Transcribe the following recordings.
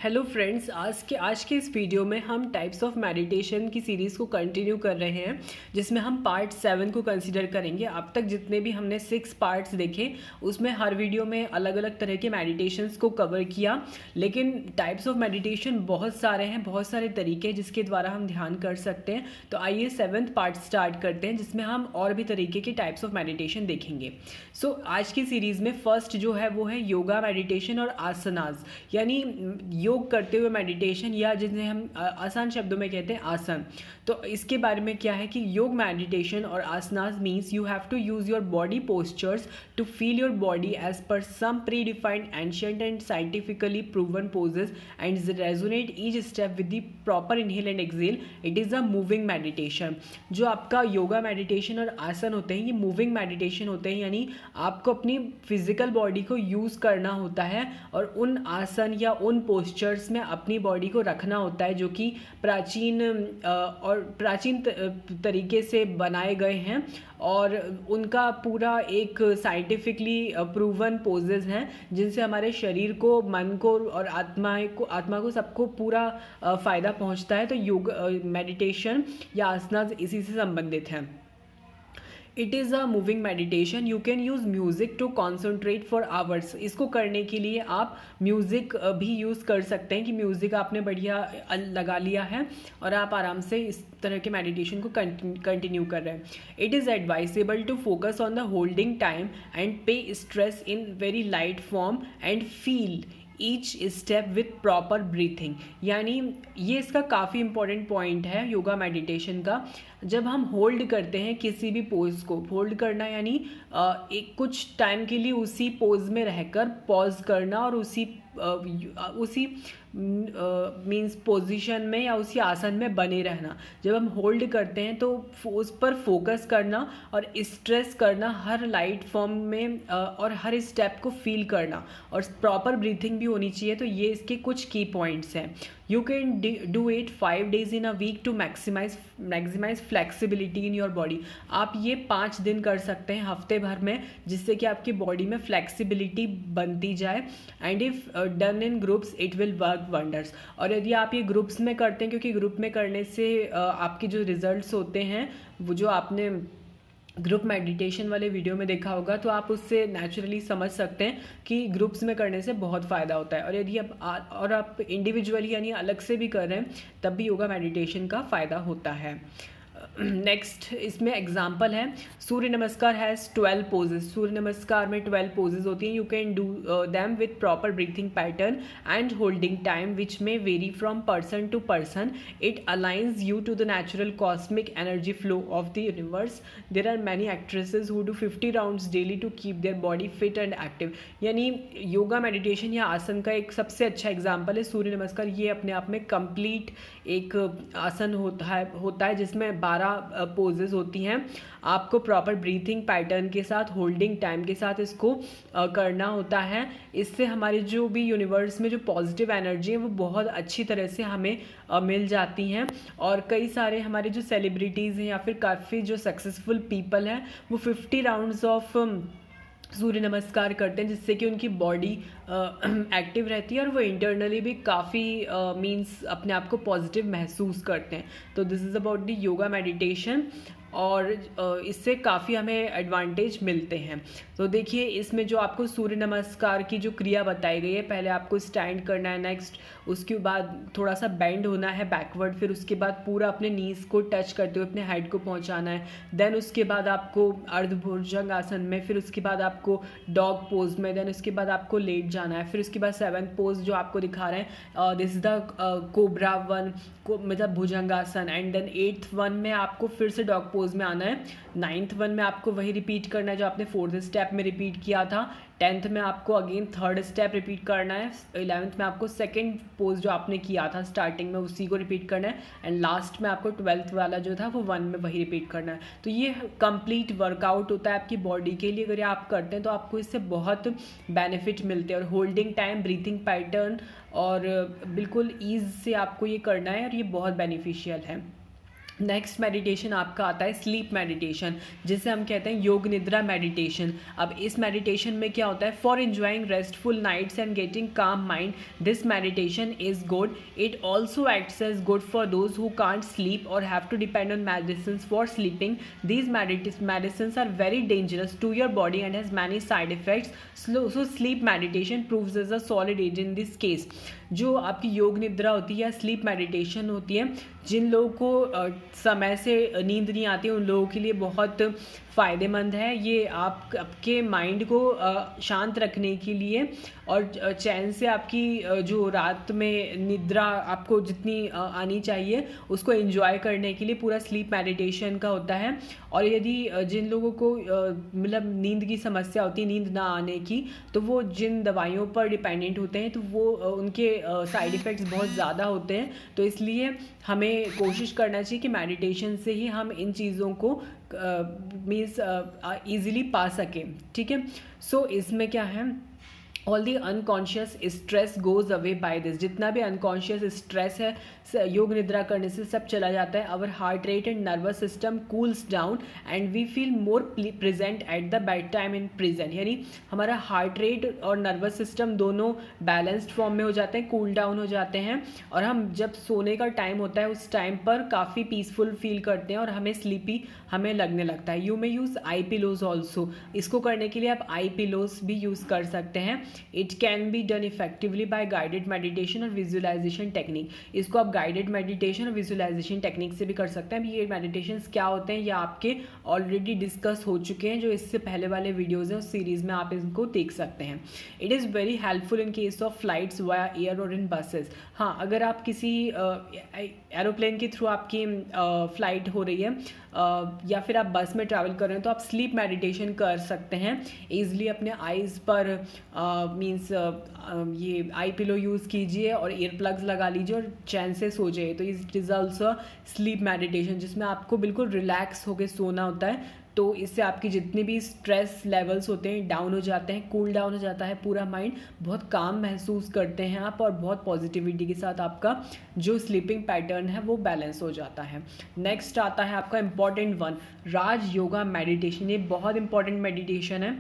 Hello friends, आज के इस वीडियो में हम टाइप्स ऑफ मेडिटेशन की सीरीज़ को कंटिन्यू कर रहे हैं, जिसमें हम पार्ट 7 को कंसीडर करेंगे। अब तक जितने भी हमने 6 पार्ट्स देखे, उसमें हर वीडियो में अलग अलग तरह के मेडिटेशंस को कवर किया। लेकिन टाइप्स ऑफ मेडिटेशन बहुत सारे हैं, बहुत सारे तरीके हैं जिसके द्वारा हम ध्यान कर सकते हैं। तो आइए 7th पार्ट स्टार्ट करते हैं, जिसमें हम और भी तरीके के टाइप्स ऑफ मेडिटेशन देखेंगे। आज की सीरीज़ में फर्स्ट जो है वो है योगा मेडिटेशन और आसनास, यानी योग करते हुए मेडिटेशन, या जिन्हें हम आसान शब्दों में कहते हैं आसन। तो इसके बारे में क्या है कि योग मेडिटेशन और asanas means you have to use your body postures to feel your body as per some predefined ancient and scientifically proven poses and resonate each step with the proper inhale and exhale. It is a moving meditation. जो आपका yoga meditation और आसन होते हैं, ये moving meditation होते हैं, यानी आपको अपनी फिजिकल बॉडी को यूज़ करना होता है और उन आसन या उन पोस्चर्स में अपनी बॉडी को रखना होता है, जो कि प्राचीन तरीके से बनाए गए हैं और उनका पूरा एक साइंटिफिकली प्रूवन पोजेज हैं, जिनसे हमारे शरीर को, मन को और आत्मा को सबको पूरा फ़ायदा पहुंचता है। तो योग मेडिटेशन या आसनास इसी से संबंधित हैं। It is a moving meditation. You can use music to concentrate for hours. इसको करने के लिए आप म्यूज़िक भी यूज़ कर सकते हैं कि म्यूज़िक आपने बढ़िया लगा लिया है और आप आराम से इस तरह के मेडिटेशन को कंटिन्यू कर रहे हैं। It is advisable to focus on the holding time and pay stress in very light form and feel each step with proper breathing. यानी ये इसका काफ़ी इंपॉर्टेंट पॉइंट है योगा मेडिटेशन का। जब हम होल्ड करते हैं किसी भी पोज को, होल्ड करना यानी एक कुछ टाइम के लिए उसी पोज में रहकर पॉज करना और उसी मीन्स पोजीशन में या उसी आसन में बने रहना। जब हम होल्ड करते हैं तो उस पर फोकस करना और स्ट्रेस करना हर लाइट फॉर्म में और हर स्टेप को फील करना, और प्रॉपर ब्रीथिंग भी होनी चाहिए। तो ये इसके कुछ की पॉइंट्स हैं। You can do it 5 days in a week to maximise flexibility in your body. आप ये 5 दिन कर सकते हैं हफ्ते भर में, जिससे कि आपकी बॉडी में फ्लेक्सिबिलिटी बनती जाए। And if done in groups it will work wonders. और यदि आप ये ग्रुप्स में करते हैं, क्योंकि ग्रुप में करने से आपके जो रिजल्ट्स होते हैं, वो जो आपने ग्रुप मेडिटेशन वाले वीडियो में देखा होगा, तो आप उससे नेचुरली समझ सकते हैं कि ग्रुप्स में करने से बहुत फ़ायदा होता है। और यदि आप इंडिविजुअली यानी अलग से भी कर रहे हैं, तब भी योगा मेडिटेशन का फ़ायदा होता है। नेक्स्ट इसमें एग्जाम्पल है, सूर्य नमस्कार हैज़ 12 पोजेज। सूर्य नमस्कार में 12 पोजेज होती हैं। You can do them with proper breathing pattern and holding time which may vary from person to person. It aligns you to the natural cosmic energy flow of the universe. There are many actresses who do 50 rounds daily to keep their body fit and active. यानी yoga meditation या आसन का एक सबसे अच्छा example है सूर्य नमस्कार। ये अपने आप में कंप्लीट एक आसन होता है जिसमें 12 पोजेज होती हैं। आपको प्रॉपर ब्रीथिंग पैटर्न के साथ, होल्डिंग टाइम के साथ इसको करना होता है। इससे हमारे जो भी यूनिवर्स में जो पॉजिटिव एनर्जी है वो बहुत अच्छी तरह से हमें मिल जाती हैं। और कई सारे हमारे जो सेलिब्रिटीज़ हैं या फिर काफ़ी जो सक्सेसफुल पीपल हैं, वो 50 राउंड्स ऑफ सूर्य नमस्कार करते हैं, जिससे कि उनकी बॉडी एक्टिव रहती है और वो इंटरनली भी काफ़ी मीन्स अपने आप को पॉजिटिव महसूस करते हैं। तो this is about the yoga meditation, और इससे काफ़ी हमें एडवांटेज मिलते हैं। तो देखिए, इसमें जो आपको सूर्य नमस्कार की जो क्रिया बताई गई है, पहले आपको स्टैंड करना है, नेक्स्ट उसके बाद थोड़ा सा बेंड होना है बैकवर्ड, फिर उसके बाद पूरा अपने नीज़ को टच करते हुए अपने हेड को पहुंचाना है। देन उसके बाद आपको अर्धभुजंग आसन में, फिर उसके बाद आपको डॉग पोज में, देन उसके बाद आपको लेट जाना है, फिर उसके बाद 7th पोज जो आपको दिखा रहे हैं, this is the cobra one को मतलब भुजंगासन। एंड देन 8th वन में आपको फिर से डॉग पोज में आना है। 9th वन में आपको वही रिपीट करना है जो आपने 4th स्टेप में रिपीट किया था। 10th में आपको अगेन 3rd स्टेप रिपीट करना है। 11th में आपको 2nd पोज जो आपने किया था स्टार्टिंग में उसी को रिपीट करना है। एंड लास्ट में आपको 12th वाला जो था वो 1 में वही रिपीट करना है। तो ये कंप्लीट वर्कआउट होता है आपकी बॉडी के लिए। अगर ये आप करते हैं तो आपको इससे बहुत बेनिफिट मिलते हैं। और होल्डिंग टाइम, ब्रीथिंग पैटर्न और बिल्कुल ईज से आपको ये करना है और ये बहुत बेनिफिशियल है। नेक्स्ट मेडिटेशन आपका आता है स्लीप मेडिटेशन, जिसे हम कहते हैं योग निद्रा मेडिटेशन। अब इस मेडिटेशन में क्या होता है, for enjoying restful nights and getting calm mind this meditation is good. It also acts as good for those who can't sleep or have to depend on medicine for sleeping. These medicine are very dangerous to your body and has many side effects, so sleep meditation proves as a solid edge in this case. जो आपकी योग निद्रा होती है या sleep meditation होती है, जिन लोगों को समय से नींद नहीं आती उन लोगों के लिए बहुत फ़ायदेमंद है। ये आपके माइंड को शांत रखने के लिए और चैन से आपकी जो रात में निद्रा आपको जितनी आनी चाहिए उसको एंजॉय करने के लिए पूरा स्लीप मेडिटेशन का होता है। और यदि जिन लोगों को मतलब नींद की समस्या होती है, नींद ना आने की, तो वो जिन दवाइयों पर डिपेंडेंट होते हैं तो वो उनके साइड इफ़ेक्ट्स बहुत ज़्यादा होते हैं। तो इसलिए हमें कोशिश करना चाहिए कि मेडिटेशन से ही हम इन चीज़ों को मीन्स ईज़िली पा सकें। ठीक है, सो इसमें क्या है, all the unconscious stress goes away by this. जितना भी अनकॉन्शियस स्ट्रेस है योग निद्रा करने से सब चला जाता है। Our heart rate and nervous system cools down and we feel more present at the bed time in present. यानी हमारा हार्ट रेट और नर्वस सिस्टम दोनों बैलेंस्ड फॉर्म में हो जाते हैं, कूल डाउन हो जाते हैं, और हम जब सोने का टाइम होता है उस टाइम पर काफ़ी पीसफुल फील करते हैं और हमें स्लीपी हमें लगने लगता है। You may use I pillows also. इसको करने के लिए आप आई पिलोज भी यूज़ कर सकते हैं। It can be done effectively by guided meditation और विजुअलाइजेशन टेक्निक। इसको आप गाइडेड मेडिटेशन और विजुअलाइजेशन टेक्निक से भी कर सकते हैं। अब ये मेडिटेशंस क्या होते हैं ये आपके ऑलरेडी डिस्कस हो चुके हैं, जो इससे पहले वाले वीडियोज़ हैं उस सीरीज़ में आप इनको देख सकते हैं। It is very helpful in case of flights via air और इन बसेस। हाँ, अगर आप किसी एरोप्लेन के थ्रू आपकी फ़्लाइट हो रही है या फिर आप बस में ट्रैवल कर रहे हैं तो आप स्लीप मेडिटेशन कर सकते हैं ईज़िली। अपने आइज़ पर मीन्स ये आई पिलो यूज़ कीजिए और ईयर प्लग्स लगा लीजिए और चैन से सो जाइए। तो it is also sleep meditation, जिसमें आपको बिल्कुल रिलैक्स होकर सोना होता है। तो इससे आपकी जितनी भी स्ट्रेस लेवल्स होते हैं डाउन हो जाते हैं, कूल डाउन हो जाता है पूरा माइंड, बहुत काम महसूस करते हैं आप और बहुत पॉजिटिविटी के साथ आपका जो स्लीपिंग पैटर्न है वो बैलेंस हो जाता है। नेक्स्ट आता है आपका इम्पॉर्टेंट वन, राज योगा मेडिटेशन। ये बहुत इंपॉर्टेंट मेडिटेशन है।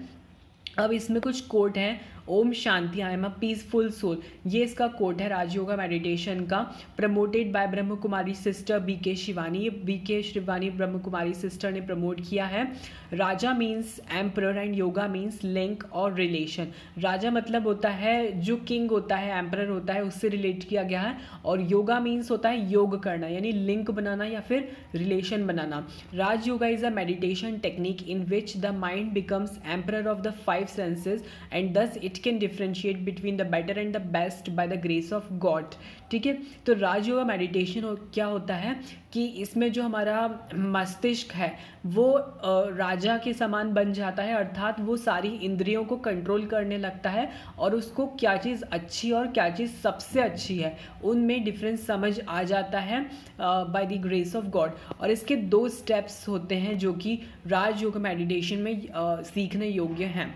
अब इसमें कुछ कोट हैं, ओम शांति I am a peaceful soul, ये इसका कोट है राजयोगा मेडिटेशन का, promoted by Brahma Kumari sister BK Shivani. ये बीके शिवानी ब्रह्म कुमारी सिस्टर ने प्रमोट किया है। Raja means emperor and yoga means link or relation. राजा मतलब होता है जो किंग होता है, एम्परर होता है, उससे रिलेट किया गया है। और योगा मीन्स होता है योग करना, यानी लिंक बनाना या फिर relation banana. Raj yoga is a meditation technique in which the mind becomes emperor of the 5 senses and thus it can differentiate between the better and the best by the grace of God. ठीक है, तो Rajyoga meditation क्या होता है कि इसमें जो हमारा मस्तिष्क है वो राजा के समान बन जाता है, अर्थात वो सारी इंद्रियों को कंट्रोल करने लगता है और उसको क्या चीज़ अच्छी और क्या चीज़ सबसे अच्छी है उनमें डिफरेंस समझ आ जाता है by the grace of God. और इसके 2 स्टेप्स होते हैं जो कि राजयोग मेडिटेशन में सीखने योग्य हैं।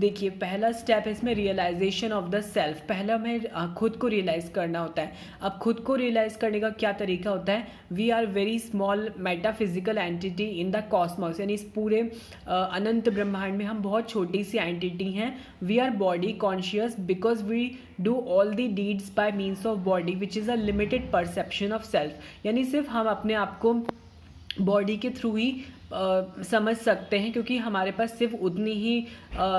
देखिए, पहला स्टेप है इसमें रियलाइजेशन ऑफ द सेल्फ। पहला हमें खुद को रियलाइज़ करना होता है। अब खुद को रियलाइज़ करने का क्या तरीका होता है, we are very small metaphysical entity in the cosmos, यानी इस पूरे अनंत ब्रह्मांड में हम बहुत छोटी सी एंटिटी हैं। We are body conscious because we do all the deeds by means of body which is a limited perception of self. यानी सिर्फ हम अपने आप को बॉडी के थ्रू ही समझ सकते हैं, क्योंकि हमारे पास सिर्फ उतनी ही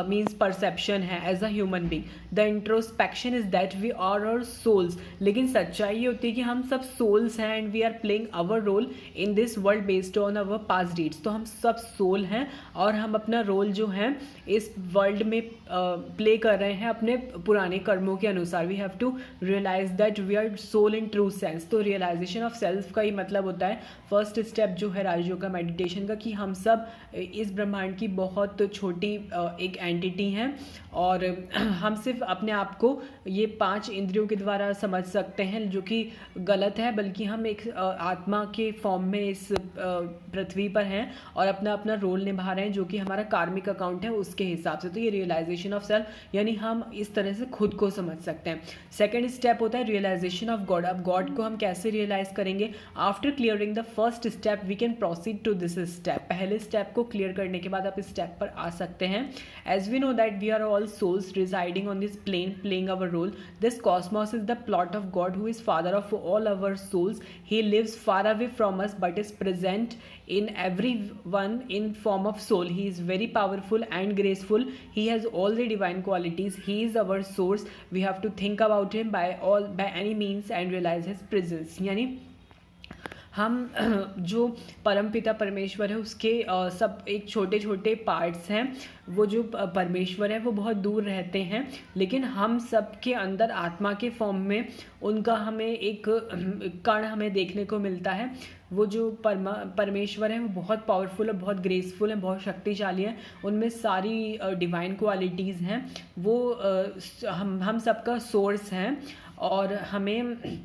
मीन्स परसेप्शन है as a human being. The introspection is that we are our souls. लेकिन सच्चाई ये होती है कि हम सब सोल्स हैं and we are playing our role in this world based on our past deeds. तो हम सब सोल हैं और हम अपना रोल जो है इस वर्ल्ड में प्ले कर रहे हैं अपने पुराने कर्मों के अनुसार। We have to realise that we are soul in true sense. तो रियलाइजेशन ऑफ सेल्फ का ही मतलब होता है फर्स्ट स्टेप जो है राजयोग का मेडिटेशन का, कि हम सब इस ब्रह्मांड की बहुत छोटी एक एंटिटी हैं और हम सिर्फ अपने आप को ये 5 इंद्रियों के द्वारा समझ सकते हैं, जो कि गलत है। बल्कि हम एक आत्मा के फॉर्म में इस पृथ्वी पर हैं और अपना अपना रोल निभा रहे हैं, जो कि हमारा कार्मिक अकाउंट है उसके हिसाब से। तो ये रियलाइजेशन ऑफ सेल्फ, यानी हम इस तरह से खुद को समझ सकते हैं। सेकेंड स्टेप होता है रियलाइजेशन ऑफ गॉड। अब गॉड को हम कैसे रियलाइज करेंगे? After clearing the first step we can proceed to this step. पहले स्टेप को क्लियर करने के बाद आप इस स्टेप पर आ सकते हैं। As we know that we are all souls residing on this plane playing our role. This cosmos is the plot of God, who is father of all our souls. He lives far away from us but is present in everyone in form of soul. He is very powerful and graceful. He has all the divine qualities. He is our source. We have to think about him by any means and realize his presence. यानी हम जो परमपिता परमेश्वर है उसके सब एक छोटे छोटे पार्ट्स हैं। वो जो परमेश्वर है वो बहुत दूर रहते हैं, लेकिन हम सब के अंदर आत्मा के फॉर्म में उनका हमें एक कण हमें देखने को मिलता है। वो जो परमेश्वर है वो बहुत पावरफुल है, बहुत ग्रेसफुल है, बहुत शक्तिशाली है। उनमें सारी डिवाइन क्वालिटीज़ हैं। वो हम सबका सोर्स हैं और हमें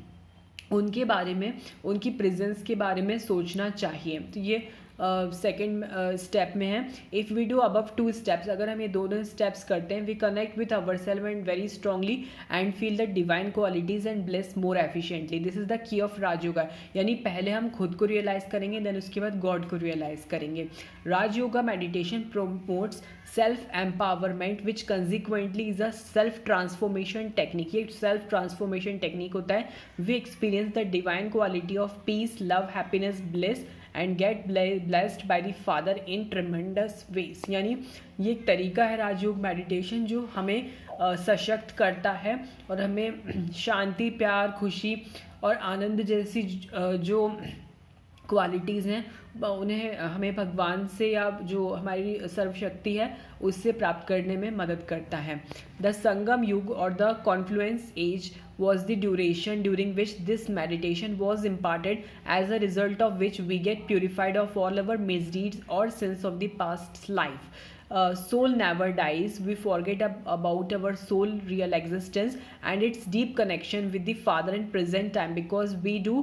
उनके बारे में, उनकी प्रेजेंस के बारे में सोचना चाहिए। तो ये सेकेंड स्टेप में है। If we do above 2 steps, अगर हम ये दोनों स्टेप्स करते हैं, we connect with our self and very strongly and feel the divine qualities and bless more efficiently. This is the key of Rajyoga. यानी पहले हम खुद को रियलाइज़ करेंगे, देन उसके बाद गॉड को रियलाइज़ करेंगे। Rajyoga meditation promotes self empowerment which consequently is a self transformation technique. ये सेल्फ ट्रांसफॉर्मेशन टेक्निक होता है। We experience the divine quality of peace, love, happiness, bliss and get blessed by the father in tremendous ways. यानी ये एक तरीका है राजयोग meditation जो हमें सशक्त करता है और हमें शांति, प्यार, खुशी और आनंद जैसी जो क्वालिटीज़ हैं उन्हें हमें भगवान से या जो हमारी सर्वशक्ति है उससे प्राप्त करने में मदद करता है। द संगम युग और the confluence age was the duration during which this meditation was imparted, as a result of which we get purified of all our misdeeds or sins of the past life. Soul never dies. We forget about our soul real existence and its deep connection with the Father in present time, because we do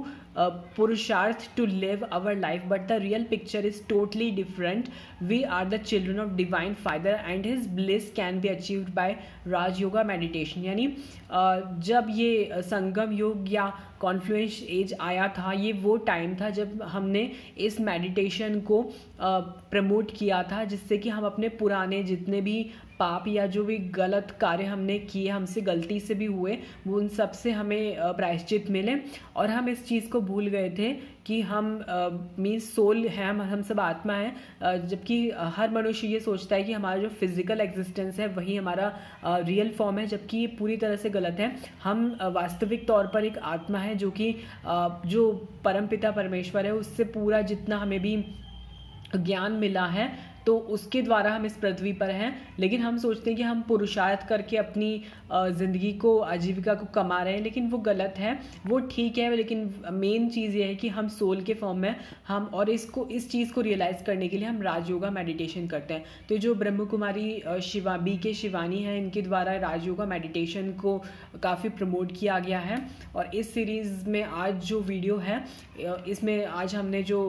purusharth to live our life, but the real picture is totally different. We are the children of divine Father and his bliss can be achieved by Raj Yoga meditation. यानी जब ये संगम योग या Confluence as आया था, ये वो time था जब हमने इस मेडिटेशन को प्रमोट किया था, जिससे कि हम अपने पुराने जितने भी पाप या जो भी गलत कार्य हमने किए, हमसे गलती से भी हुए, वो उन सब से हमें प्रायश्चित मिले। और हम इस चीज़ को भूल गए थे कि हम मीन्स सोल है, हम सब आत्मा है। जबकि हर मनुष्य ये सोचता है कि हमारा जो फिज़िकल एग्जिस्टेंस है वही हमारा रियल फॉर्म है, जबकि ये पूरी तरह से गलत है। हम वास्तविक तौर पर एक आत्मा है जो कि जो परमपिता परमेश्वर है उससे पूरा जितना हमें भी ज्ञान मिला है तो उसके द्वारा हम इस पृथ्वी पर हैं। लेकिन हम सोचते हैं कि हम पुरुषार्थ करके अपनी ज़िंदगी को, आजीविका को कमा रहे हैं, लेकिन वो गलत है। वो ठीक है, लेकिन मेन चीज़ ये है कि हम सोल के फॉर्म में हम, और इस चीज़ को रियलाइज़ करने के लिए हम राजयोगा मेडिटेशन करते हैं। तो जो ब्रह्म कुमारी BK शिवानी है, इनके द्वारा राजयोगा मेडिटेशन को काफ़ी प्रमोट किया गया है। और इस सीरीज़ में आज जो वीडियो है, इसमें आज हमने जो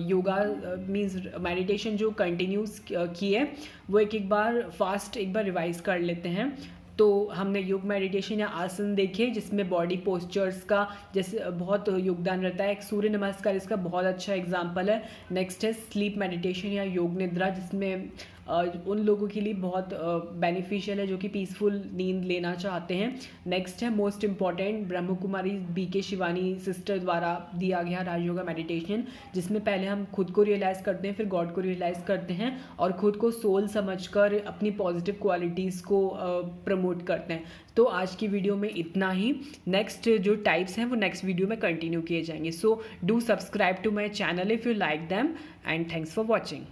योगा मीन्स मेडिटेशन जो कंटिन्यूस किए वो एक बार फास्ट एक बार रिवाइज कर लेते हैं। तो हमने योग मेडिटेशन या आसन देखे जिसमें बॉडी पोस्चर्स का जैसे बहुत योगदान रहता है। एक सूर्य नमस्कार इसका बहुत अच्छा एग्जांपल है। नेक्स्ट है स्लीप मेडिटेशन या योग निद्रा, जिसमें उन लोगों के लिए बहुत बेनिफिशियल है जो कि पीसफुल नींद लेना चाहते हैं। नेक्स्ट है most important Brahma Kumari BK Shivani sister द्वारा दिया गया राजयोगा मेडिटेशन, जिसमें पहले हम खुद को रियलाइज़ करते हैं, फिर गॉड को रियलाइज़ करते हैं और खुद को सोल समझकर अपनी पॉजिटिव क्वालिटीज़ को प्रमोट करते हैं। तो आज की वीडियो में इतना ही। नेक्स्ट जो टाइप्स हैं वो नेक्स्ट वीडियो में कंटिन्यू किए जाएंगे। So do subscribe to my channel if you like them and thanks for watching.